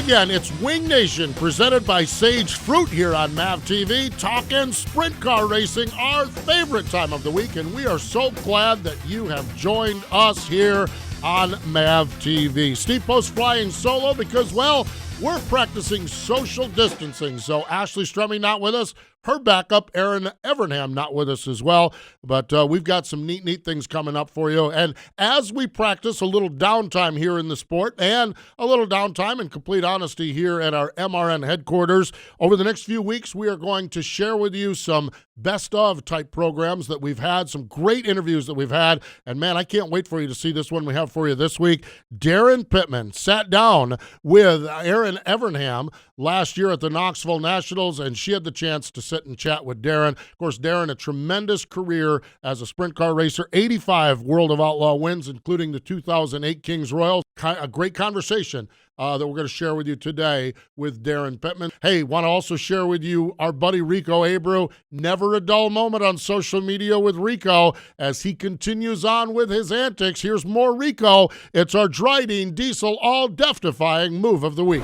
again, it's Wing Nation presented by Sage Fruit here on MAV TV, talking sprint car racing, our favorite time of the week, and we are so glad that you have joined us here on MAV TV. Steve Post flying solo because, well, we're practicing social distancing, so Ashley Strumming not with us. Her backup, Erin Evernham, not with us as well. But we've got some neat things coming up for you. And as we practice a little downtime here in the sport and a little downtime in complete honesty here at our MRN headquarters, over the next few weeks, we are going to share with you some best of type programs that we've had, some great interviews that we've had. And man, I can't wait for you to see this one we have for you this week. Daryn Pittman sat down with Erin Evernham last year at the Knoxville Nationals, and she had the chance to sit and chat with Daryn. Of course, Daryn, a tremendous career as a sprint car racer, 85 World of Outlaw wins, including the 2008 Kings Royal. A great conversation that we're going to share with you today with Daryn Pittman. Hey, want to also share with you our buddy Rico Abreu. Never a dull moment on social media with Rico as he continues on with his antics. Here's more Rico. It's our Drydene Diesel All Death-Defying Move of the Week.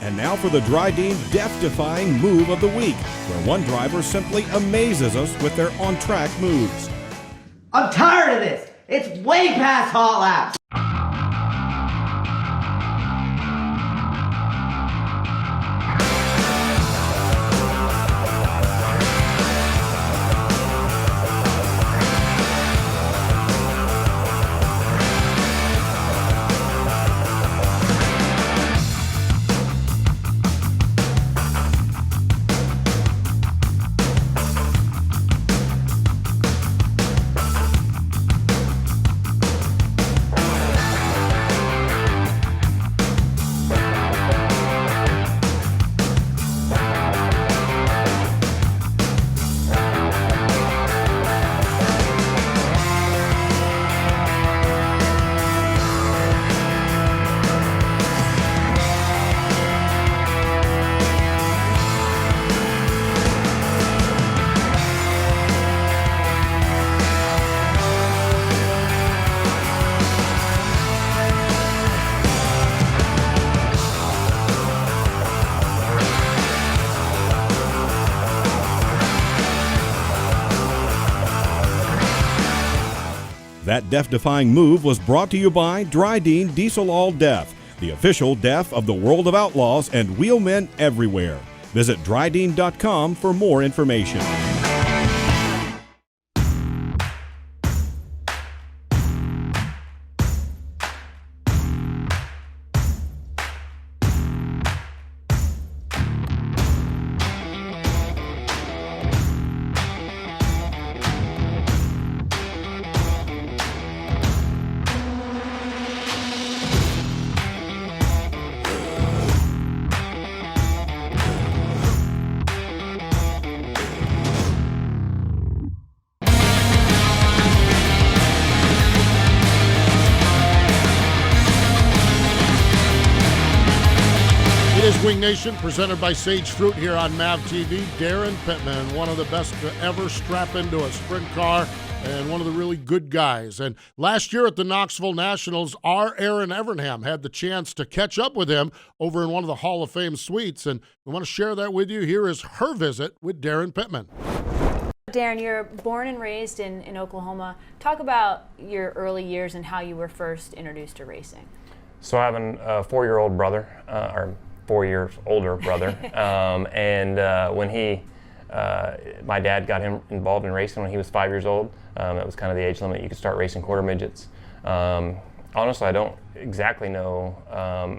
And now for the Drydene Death-Defying Move of the Week, where one driver simply amazes us with their on-track moves. I'm tired of this. It's way past hot laps. That death-defying move was brought to you by Drydene Diesel All Death, the official DEF of the World of Outlaws and wheelmen everywhere. Visit drydene.com for more information. Wing Nation, presented by Sage Fruit here on MAV TV. Daryn Pittman, one of the best to ever strap into a sprint car and one of the really good guys. And last year at the Knoxville Nationals, our Erin Evernham had the chance to catch up with him over in one of the Hall of Fame suites. And we want to share that with you. Here is her visit with Daryn Pittman. Daryn, you're born and raised in Oklahoma. Talk about your early years and how you were first introduced to racing. So I have a 4-year-old brother, or 4 years older brother, when my dad got him involved in racing when he was 5 years old. That was kind of the age limit you could start racing quarter midgets. Honestly, I don't exactly know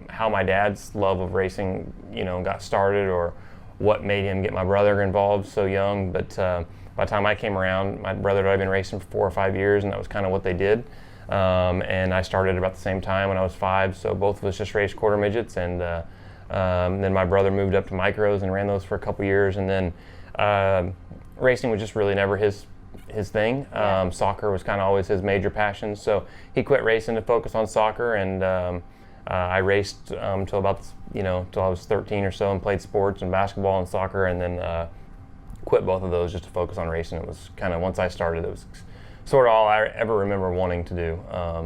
how my dad's love of racing, got started or what made him get my brother involved so young. But by the time I came around, my brother had already been racing for 4 or 5 years, and that was kind of what they did. And I started about the same time when I was 5, so both of us just raced quarter midgets, and then my brother moved up to micros and ran those for a couple years, and then racing was just really never his thing. Soccer was kind of always his major passion, so he quit racing to focus on soccer, and I raced till about till I was 13 or so, and played sports and basketball and soccer, and then quit both of those just to focus on racing. It was kind of, once I started, it was sort of all I ever remember wanting to do.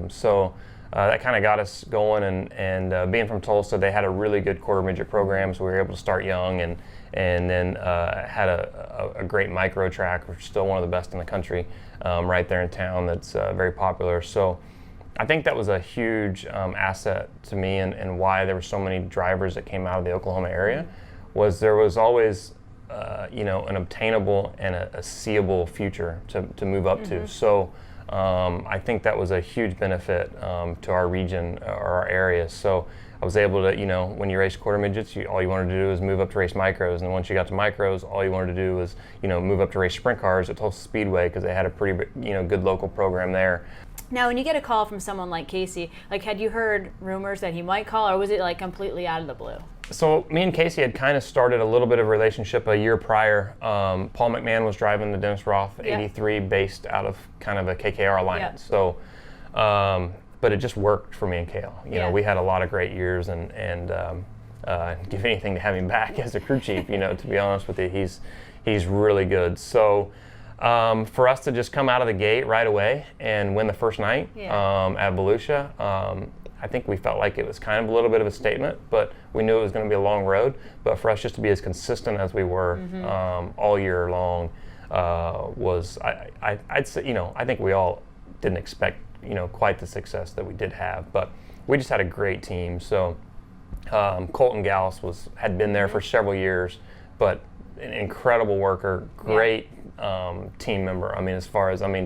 So that kind of got us going. And being from Tulsa, they had a really good quarter midget program, so we were able to start young, and then had a great micro track, which is still one of the best in the country, right there in town. That's very popular. So I think that was a huge asset to me, and why there were so many drivers that came out of the Oklahoma area, was there was always an obtainable and a seeable future to move up to. So I think that was a huge benefit to our region or our area. So I was able to, when you race quarter midgets, all you wanted to do is move up to race micros. And once you got to micros, all you wanted to do was, move up to race sprint cars at Tulsa Speedway, because they had a pretty, good local program there. Now, when you get a call from someone like Casey, had you heard rumors that he might call, or was it completely out of the blue? So me and Casey had kind of started a little bit of a relationship a year prior. Paul McMahon was driving the Dennis Roth 83 based out of kind of a KKR alliance. So, but it just worked for me and Cale. We had a lot of great years, and give anything to have him back as a crew chief. To be honest with you, he's really good. So for us to just come out of the gate right away and win the first night at Volusia, I think we felt like it was kind of a little bit of a statement, but we knew it was going to be a long road. But for us just to be as consistent as we were all year long was, I'd say, I think we all didn't expect, quite the success that we did have. But we just had a great team. So Colton Gauss had been there for several years, but an incredible worker, great team member.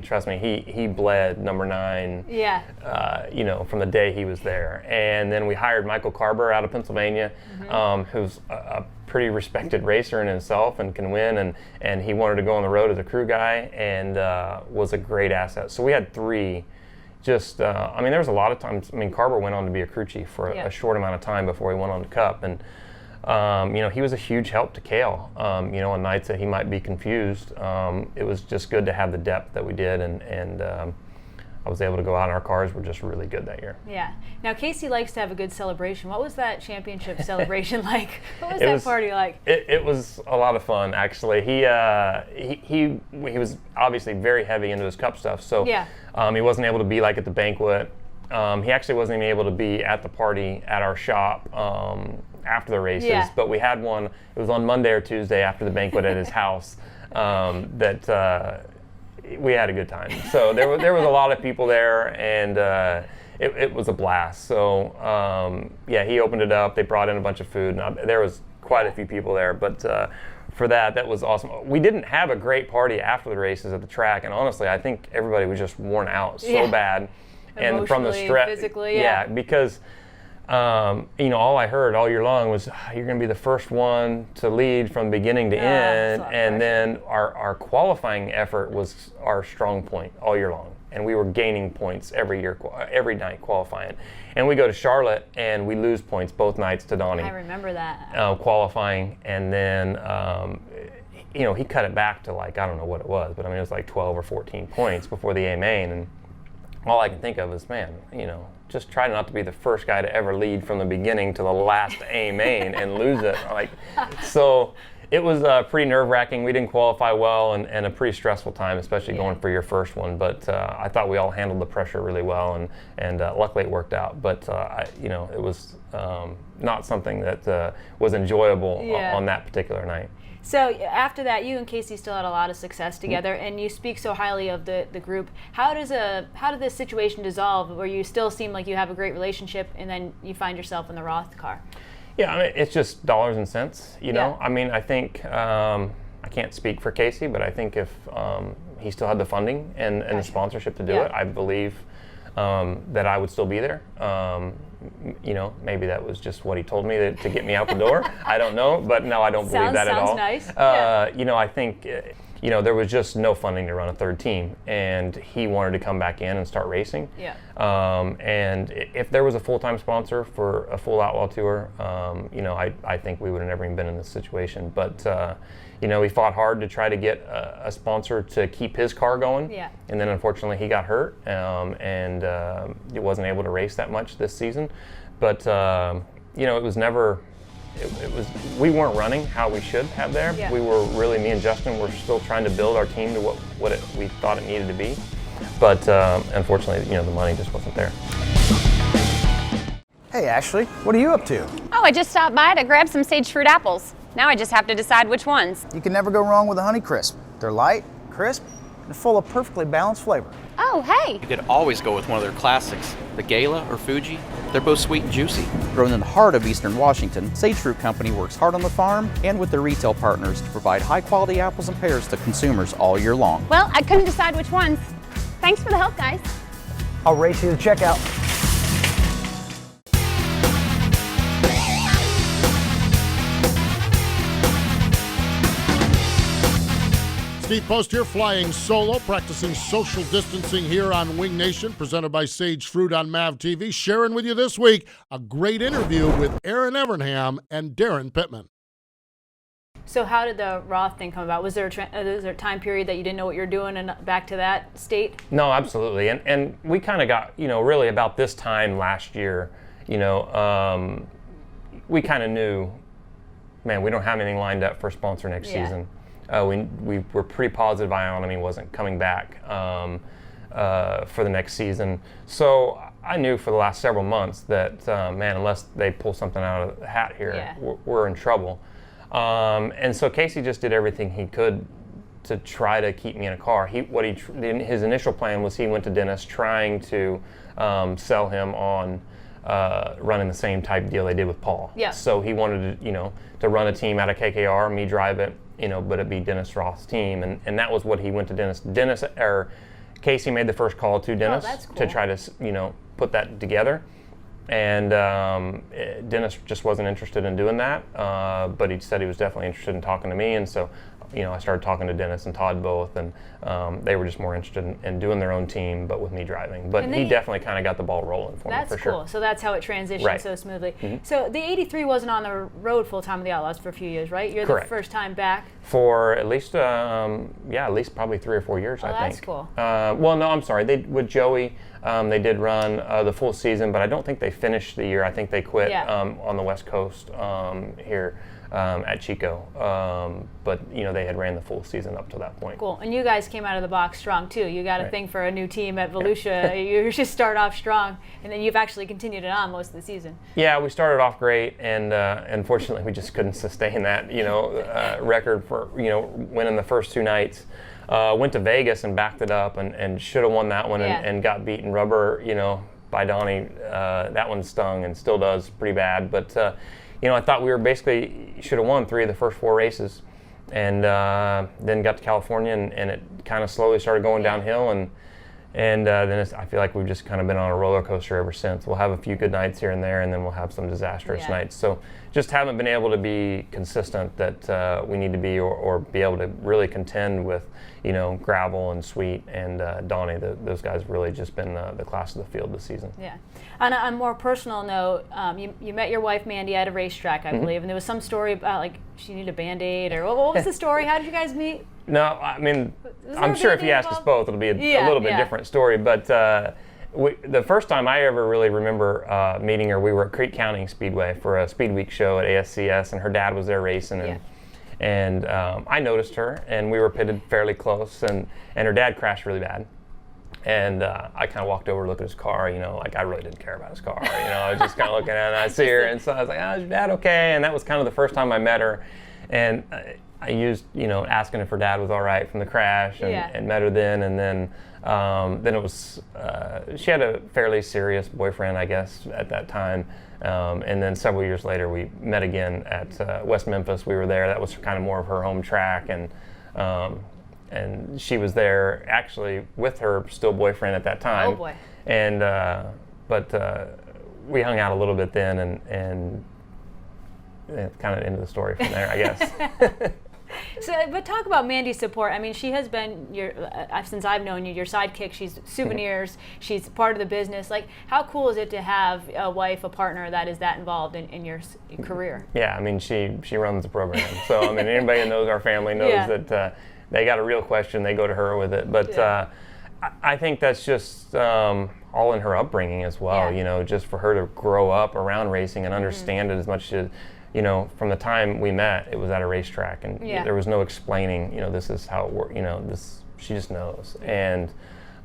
Trust me, he bled number 9. From the day he was there. And then we hired Michael Carber out of Pennsylvania, who's a pretty respected racer in himself and can win. And he wanted to go on the road as a crew guy, and was a great asset. So we had 3. There was a lot of times. Carber went on to be a crew chief for a short amount of time before he went on to Cup, and he was a huge help to Cale. On nights that he might be confused, it was just good to have the depth that we did, and I was able to go out, and our cars were just really good that year. Yeah. Now, Casey likes to have a good celebration. What was that championship celebration like? What was that party like? It was a lot of fun, actually. He was obviously very heavy into his Cup stuff, so he wasn't able to be at the banquet. He actually wasn't even able to be at the party at our shop after the races, but we had one. It was on Monday or Tuesday after the banquet at his house that we had a good time. So there was a lot of people there, and it was a blast. So he opened it up. They brought in a bunch of food, and there was quite a few people there. But for that was awesome. We didn't have a great party after the races at the track, and honestly, I think everybody was just worn out so bad. And from the stress, physically, because all I heard all year long was, you're going to be the first one to lead from beginning to end, and then our qualifying effort was our strong point all year long, and we were gaining points every night qualifying, and we go to Charlotte and we lose points both nights to Donnie. I remember that qualifying, and then he cut it back to I don't know what it was, but it was 12 or 14 points before the A main, and all I can think of is, just try not to be the first guy to ever lead from the beginning to the last A main and lose it. So it was pretty nerve-wracking. We didn't qualify well, and a pretty stressful time, especially going for your first one. But I thought we all handled the pressure really well, and luckily it worked out. But it was not something that was enjoyable on that particular night. So after that, you and Casey still had a lot of success together, and you speak so highly of the group. How did this situation dissolve, where you still seem like you have a great relationship, and then you find yourself in the Roth car? Yeah, it's just dollars and cents, know. I think I can't speak for Casey, but I think if he still had the funding and the sponsorship to do it, I believe that I would still be there. Maybe that was just what he told me to get me out the door. I don't know, but no, I don't believe that at all. Sounds nice. I think there was just no funding to run a third team, and he wanted to come back in and start racing. And if there was a full-time sponsor for a full outlaw tour, I think we would have never even been in this situation. But he fought hard to try to get a sponsor to keep his car going. And then unfortunately he got hurt, and he wasn't able to race that much this season. But it was never. We weren't running how we should have there. We were really, me and Justin were still trying to build our team to what we thought it needed to be. But unfortunately, the money just wasn't there. Hey Ashley, what are you up to? Oh, I just stopped by to grab some sage fruit apples. Now I just have to decide which ones. You can never go wrong with a Honeycrisp. They're light, crisp, and full of perfectly balanced flavor. Oh, hey. You could always go with one of their classics, the Gala or Fuji. They're both sweet and juicy. Grown in the heart of Eastern Washington, Sage Fruit Company works hard on the farm and with their retail partners to provide high-quality apples and pears to consumers all year long. Well, I couldn't decide which ones. Thanks for the help, guys. I'll race you to checkout. Steve Post here, flying solo, practicing social distancing here on Wing Nation, presented by Sage Fruit on MAV TV. Sharing with you this week a great interview with Erin Evernham and Daryn Pittman. So how did the Roth thing come about? Was there a time period that you didn't know what you were doing and back to that state? No, absolutely. And we kind of got, really about this time last year, we kind of knew, man, we don't have anything lined up for a sponsor next season. We were pretty positive Ionomy wasn't coming back for the next season. So I knew for the last several months that, man, unless they pull something out of the hat here, we're in trouble. And so Casey just did everything he could to try to keep me in a car. His initial plan was he went to Dennis trying to sell him on running the same type deal they did with Paul. Yeah. So he wanted to run a team out of KKR, me drive it, but it'd be Dennis Roth's team, and that was what he went to Dennis. Casey made the first call to Dennis to try to put that together, and Dennis just wasn't interested in doing that, but he said he was definitely interested in talking to me, and so I started talking to Dennis and Todd both, and they were just more interested in doing their own team, but with me driving. But he definitely kind of got the ball rolling for me, for sure. That's cool. So that's how it transitioned so smoothly. Mm-hmm. So the 83 wasn't on the road full-time with the Outlaws for a few years, right? You're the first time back? For at least, at least probably 3 or 4 years, I think. That's cool. Well, no, I'm sorry. With Joey, they did run the full season, but I don't think they finished the year. I think they quit on the West Coast here. At Chico, but they had ran the full season up to that point. Cool, and you guys came out of the box strong too. You got a thing for a new team at Volusia. You just start off strong, and then you've actually continued it on most of the season. Yeah, we started off great, and unfortunately we just couldn't sustain that record for winning the first 2 nights. Went to Vegas and backed it up, and should have won that one, and got beaten rubber by Donnie. That one stung and still does pretty bad, but. I thought we were basically should have won 3 of the first 4 races, and then got to California, and it kind of slowly started going downhill, and then I feel like we've just kind of been on a roller coaster ever since. We'll have a few good nights here and there, and then we'll have some disastrous nights. So just haven't been able to be consistent that we need to be, or be able to really contend with, Gravel and Sweet and Donnie. Those guys have really just been the class of the field this season. Yeah. On a more personal note, you met your wife Mandy at a racetrack, I believe, and there was some story about like she needed a Band-Aid, or what was the story? How did you guys meet? No, I mean, I'm sure if you ask us both, it'll be a little bit different story. But the first time I ever really remember meeting her, we were at Creek County Speedway for a Speed Week show at ASCS, and her dad was there racing, and I noticed her, and we were pitted fairly close, and her dad crashed really bad. And I kind of walked over to look at his car, like I really didn't care about his car. I was just kind of looking at it, and I see her, and so I was like, is your dad okay? And that was kind of the first time I met her. And I used, asking if her dad was all right from the crash, and met her then. And then it was, she had a fairly serious boyfriend, I guess, at that time. And then several years later, we met again at West Memphis. We were there. That was kind of more of her home track, and she was there actually with her still boyfriend at that time. Oh boy! And but we hung out a little bit then, and it's kind of the end of the story from there, I guess. So, but talk about Mandy's support. I mean, she has been your since I've known you, your sidekick. She's souvenirs. She's part of the business. Like, how cool is it to have a wife, a partner that is that involved in your career? Yeah, I mean, she runs the program. So, I mean, anybody that knows our family knows that they got a real question, they go to her with it. But I think that's just all in her upbringing as well. Just for her to grow up around racing and understand it as much as. From the time we met, it was at a racetrack, and there was no explaining, this is how it works, she just knows. And,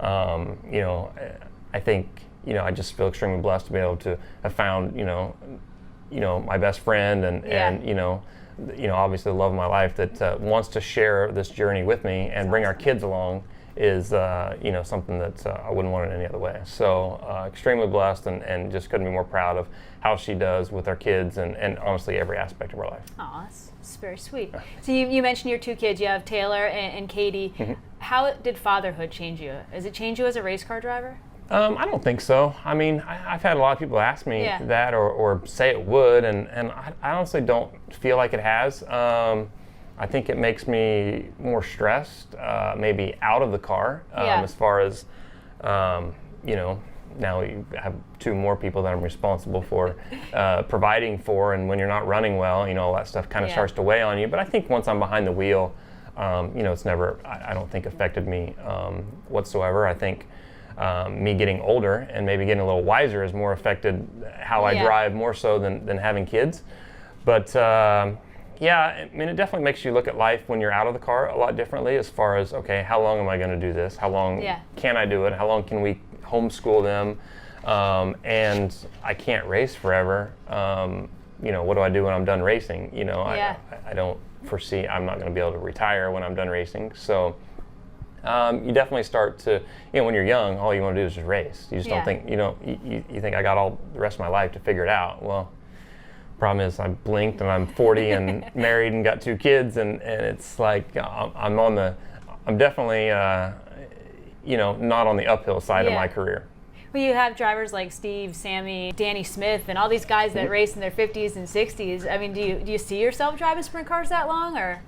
I think, I just feel extremely blessed to be able to have found, my best friend and obviously the love of my life that wants to share this journey with me and bring our kids along is, something that I wouldn't want it any other way. So extremely blessed and just couldn't be more proud of how she does with our kids and honestly every aspect of our life. Aw, that's very sweet. So you mentioned your two kids. You have Taylor and Katie. Mm-hmm. How did fatherhood change you? Does it change you as a race car driver? I don't think so. I mean, I've had a lot of people ask me that or say it would, and I honestly don't feel like it has. I think it makes me more stressed, maybe out of the car, as far as, now we have two more people that I'm responsible for providing for, and when you're not running well, all that stuff kind of starts to weigh on you. But I think once I'm behind the wheel, it's never, I don't think affected me whatsoever. I think me getting older and maybe getting a little wiser has more affected how I drive more so than having kids. But I mean, it definitely makes you look at life when you're out of the car a lot differently as far as, okay, how long am I going to do this? How long can I do it? How long can we homeschool them? And I can't race forever. What do I do when I'm done racing? I don't foresee I'm not going to be able to retire when I'm done racing. So you definitely start to, when you're young, all you want to do is just race. You just don't think, you think I got all the rest of my life to figure it out. Well, problem is I blinked and I'm 40 and married and got two kids, and it's like I'm definitely, not on the uphill side of my career. Well, you have drivers like Steve, Sammy, Danny Smith, and all these guys that race in their 50s and 60s. I mean, do you see yourself driving sprint cars that long, or?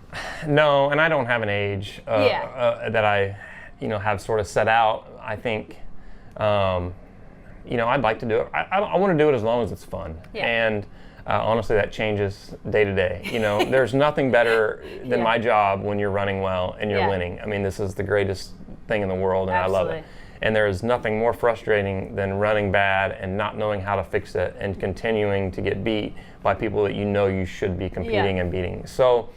No, and I don't have an age that I, have sort of set out. I think, I'd like to do it. I want to do it as long as it's fun. Yeah. And honestly, that changes day to day. There's nothing better than my job when you're running well and you're winning. I mean, this is the greatest thing in the world, and I love it. And there is nothing more frustrating than running bad and not knowing how to fix it and continuing to get beat by people that you should be competing and beating. So,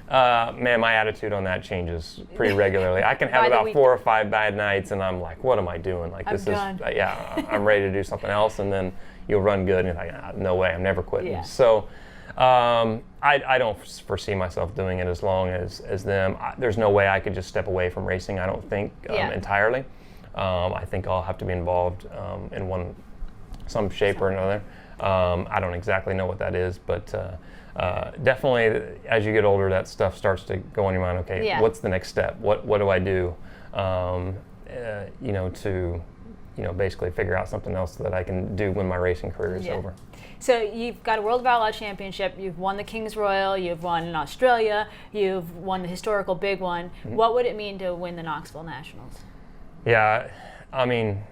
man, my attitude on that changes pretty regularly. I can have about 4 or 5 bad nights, and I'm like, what am I doing? Like, this is, I'm ready to do something else, and then you'll run good, and you're like, no way, I'm never quitting. Yeah. So, I don't foresee myself doing it as long as them. There's no way I could just step away from racing, I don't think, entirely. I think I'll have to be involved in some shape or another. I don't exactly know what that is, but definitely as you get older, that stuff starts to go in your mind. Okay, what's the next step? What do I do? To basically figure out something else that I can do when my racing career is over. So you've got a World of Outlaws Championship, you've won the King's Royal, you've won in Australia, you've won the historical big one. Mm-hmm. What would it mean to win the Knoxville Nationals? Yeah, I mean,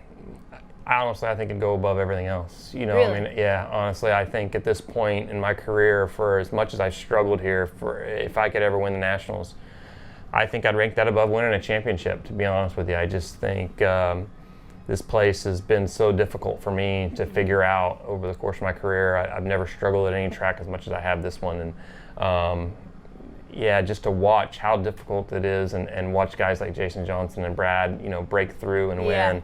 honestly, I think it'd go above everything else. Really? I mean, honestly, I think at this point in my career, for as much as I've struggled here, if I could ever win the Nationals, I think I'd rank that above winning a championship, to be honest with you. I just think this place has been so difficult for me to figure out over the course of my career. I've never struggled at any track as much as I have this one. And just to watch how difficult it is and watch guys like Jason Johnson and Brad, break through and win.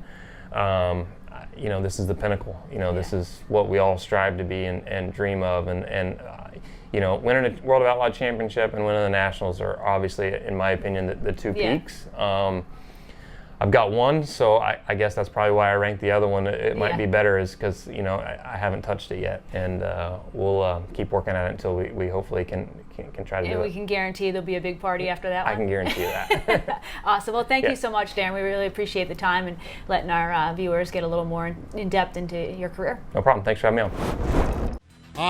This is the pinnacle. This is what we all strive to be and dream of. And winning a World of Outlaw Championship and winning the Nationals are obviously, in my opinion, the two peaks. I've got one, so I guess that's probably why I ranked the other one. It might be better, is because I haven't touched it yet, and we'll keep working at it until we hopefully can try to do it. And we can guarantee there'll be a big party after that one. I can guarantee that. Awesome. Well, thank you so much, Daryn. We really appreciate the time and letting our viewers get a little more in depth into your career. No problem. Thanks for having me on.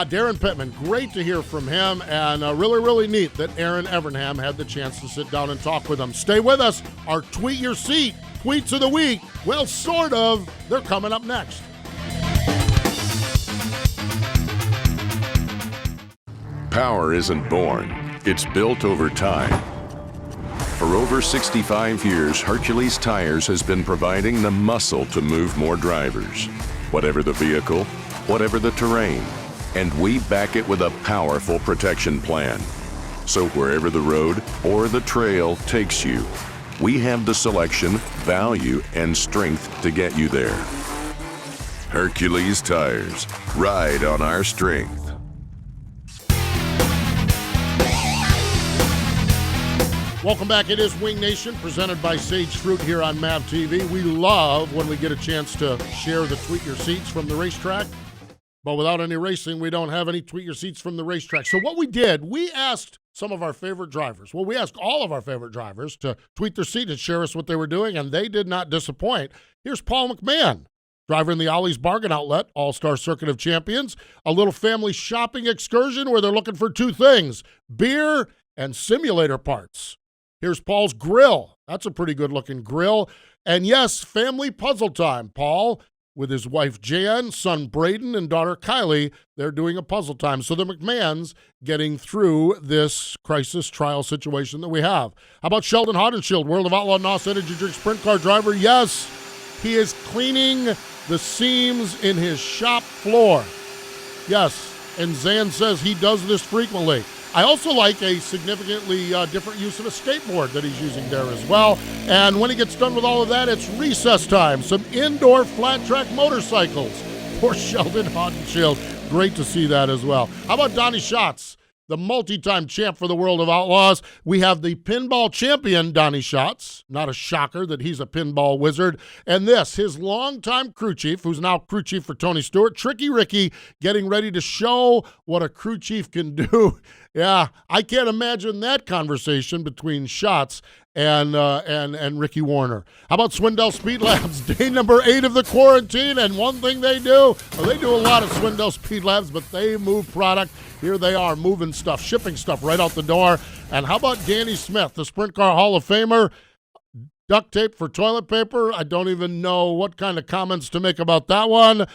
Daryn Pittman, great to hear from him, and really, really neat that Erin Evernham had the chance to sit down and talk with him. Stay with us. Our Tweet Your Seat Tweets of the Week, well, sort of, they're coming up next. Power isn't born, it's built over time. For over 65 years, Hercules Tires has been providing the muscle to move more drivers. Whatever the vehicle, whatever the terrain, and we back it with a powerful protection plan. So wherever the road or the trail takes you, we have the selection, value, and strength to get you there. Hercules Tires. Ride on our strength. Welcome back. It is Wing Nation, presented by Sage Fruit here on MAV TV. We love when we get a chance to share the Tweet Your Seats from the racetrack. But without any racing, we don't have any Tweet Your Seats from the racetrack. So what we did, we asked some of our favorite drivers. Well, we asked all of our favorite drivers to tweet their seat and share us what they were doing, and they did not disappoint. Here's Paul McMahon, driver in the Ollie's Bargain Outlet, All-Star Circuit of Champions, a little family shopping excursion where they're looking for two things, beer and simulator parts. Here's Paul's grill. That's a pretty good-looking grill. And yes, family puzzle time. Paul, with his wife Jan, son Braden, and daughter Kylie, they're doing a puzzle time. So the McMahons getting through this crisis trial situation that we have. How about Sheldon Haudenschild, World of Outlaw NOS Energy Drink Sprint Car driver? Yes, he is cleaning the seams in his shop floor. Yes, and Zan says he does this frequently. I also like a significantly different use of a skateboard that he's using there as well. And when he gets done with all of that, it's recess time. Some indoor flat track motorcycles for Sheldon Haudenschild. Great to see that as well. How about Donnie Schatz, the multi-time champ for the World of Outlaws? We have the pinball champion, Donnie Schatz. Not a shocker that he's a pinball wizard. And this, his longtime crew chief, who's now crew chief for Tony Stewart, Tricky Ricky, getting ready to show what a crew chief can do. Yeah, I can't imagine that conversation between Schatz and Ricky Warner. How about Swindell Speed Labs, day number 8 of the quarantine, and one thing they do, well, they do a lot of Swindell Speed Labs, but they move product. Here they are moving stuff, shipping stuff right out the door. And how about Danny Smith, the Sprint Car Hall of Famer? Duct tape for toilet paper. I don't even know what kind of comments to make about that one.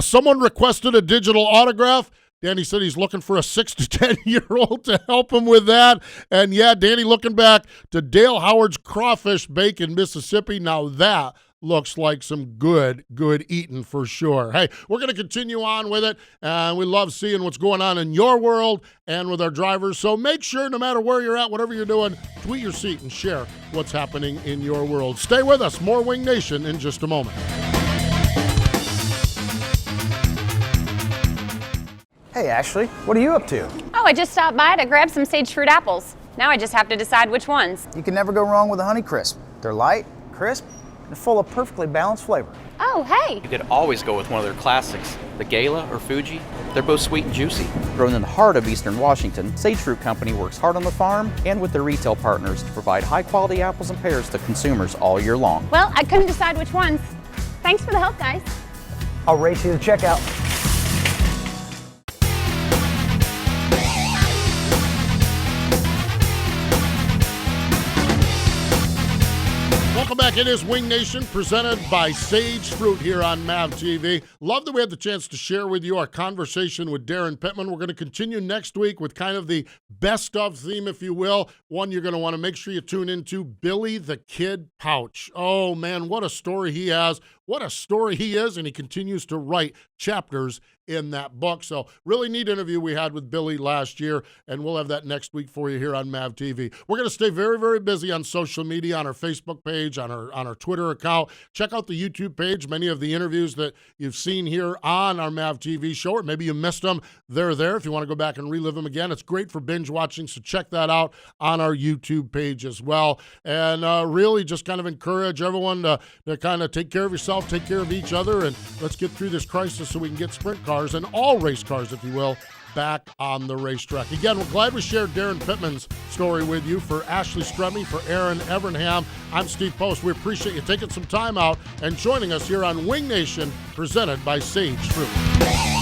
Someone requested a digital autograph. Danny said he's looking for a 6 to 10-year-old to help him with that. And yeah, Danny looking back to Dale Howard's Crawfish Bake in Mississippi. Now that looks like some good eating for sure. Hey, we're going to continue on with it, and we love seeing what's going on in your world and with our drivers. So make sure, no matter where you're at, whatever you're doing, tweet your seat and share what's happening in your world. Stay with us. More Wing Nation in just a moment. Hey, Ashley, what are you up to? Oh, I just stopped by to grab some sage fruit apples. Now I just have to decide which ones. You can never go wrong with a Honey Crisp. They're light, crisp, and full of perfectly balanced flavor. Oh, hey. You could always go with one of their classics, the Gala or Fuji. They're both sweet and juicy. Grown in the heart of Eastern Washington, Sage Fruit Company works hard on the farm and with their retail partners to provide high-quality apples and pears to consumers all year long. Well, I couldn't decide which ones. Thanks for the help, guys. I'll race you to checkout. Welcome back. It is Wing Nation, presented by Sage Fruit here on MAV TV. Love that we had the chance to share with you our conversation with Daryn Pittman. We're going to continue next week with kind of the best of theme, if you will. One you're going to want to make sure you tune into, Billy the Kid Pouch. Oh, man, what a story he has. What a story he is, and he continues to write chapters in that book. So really neat interview we had with Billy last year, and we'll have that next week for you here on MAV TV. We're going to stay very, very busy on social media, on our Facebook page, on our Twitter account. Check out the YouTube page. Many of the interviews that you've seen here on our MAV TV show, or maybe you missed them, they're there. If you want to go back and relive them again, it's great for binge watching, so check that out on our YouTube page as well. And really just kind of encourage everyone to kind of take care of yourself, take care of each other, and let's get through this crisis so we can get sprint cars and all race cars, if you will, back on the racetrack. Again, we're glad we shared Daryn Pittman's story with you. For Ashley Stremme, for Erin Evernham, I'm Steve Post. We appreciate you taking some time out and joining us here on Wing Nation, presented by Sage Fruit.